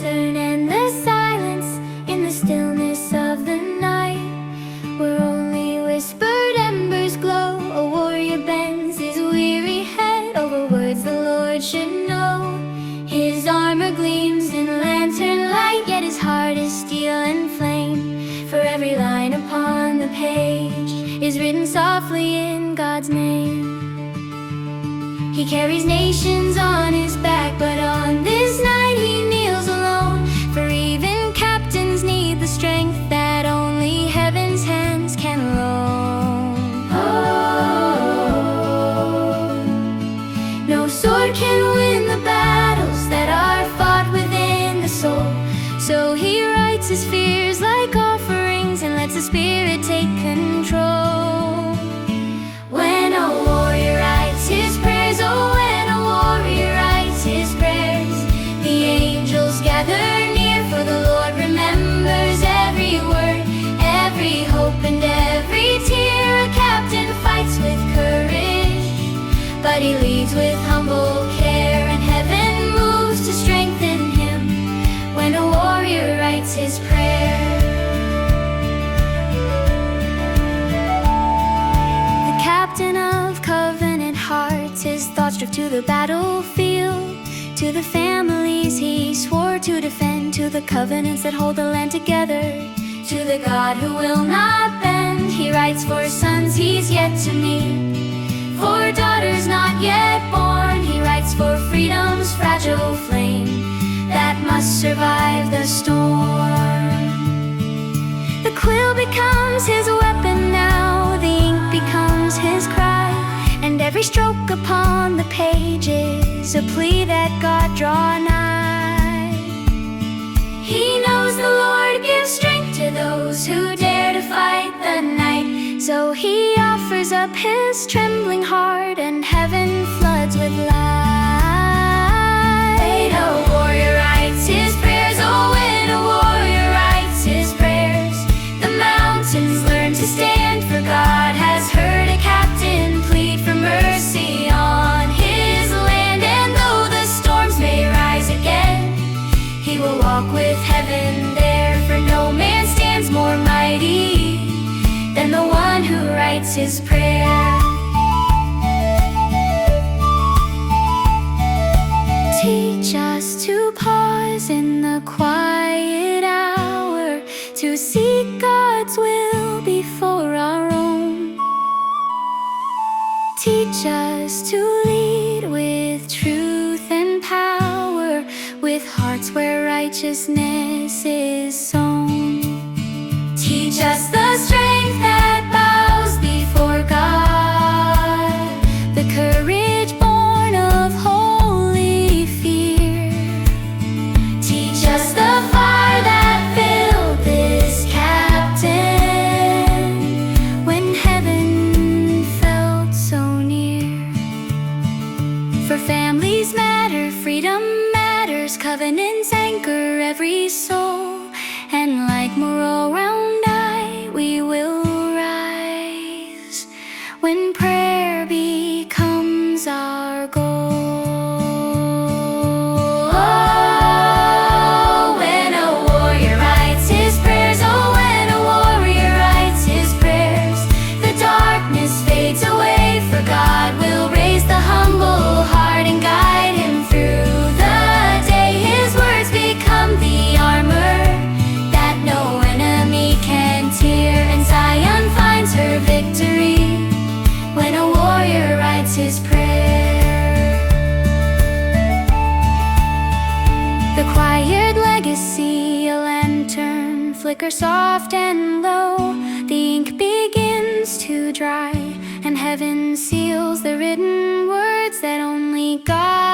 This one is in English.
lantern and the silence in the stillness of the night, where only whispered embers glow. A warrior bends his weary head over words the Lord should know. His armor gleams in lantern light, yet his heart is steel and flame. For every line upon the page is written softly in God's name. He carries nations on his back, but on this night he kneels alone. For even captains need the strength that only heaven's hands can loan. Oh, no sword can win the battles that are fought within the soul. So he writes his fears like offerings and lets the Spirit take control. When a warrior writes his prayers, oh, when a warrior writes his prayers, the angels gather near, for the Lord remembers every word, every hope and every tear. A captain fights with courage, but he leads with humble care, and heaven moves to strengthen him when a warrior writes his prayer. The captain of covenant hearts, his thoughts drift to the battlefield, to the families he swore to defend, to the covenants that hold the land together, to the God who will not bend. He writes for sons he's yet to meet, for daughters not yet born. He writes for freedom's fragile flame that must survive the storm. The quill becomes his weapon now, the ink becomes his cry, and every stroke upon the page is a plea that God draw nigh. He knows the Lord gives strength to those who dare to fight the night, so he offers up his trembling heart, and heaven floods with light. When a warrior writes his prayers, oh, when a warrior writes his prayers, the mountains learn to stand, for God has heard a captain plead for mercy on his land. And though the storms may rise again, he will walk with heaven there, for no man stands more mighty than the one who writes his prayer. Teach us to pause in the quiet hour, to seek God's will before our own. Teach us to lead with truth and power, with hearts where righteousness is sown. Teach us the strength that bows before God, the courage born of holy fear. Teach us the fire that filled this captain when heaven felt so near. For families matter, freedom matters, covenants anchor every soul, and like Moroni, we will rise when prayer becomes our goal. Oh, when a warrior writes his prayers, oh, when a warrior writes his prayers, the darkness fades away, for God will raise the humble heart and guide him through the day. His words become the armor that no enemy can tear, and Zion finds her victory when a warrior writes his prayer. The quiet legacy, a lantern flicker soft and low, the ink begins to dry, and heaven seals the written words that only God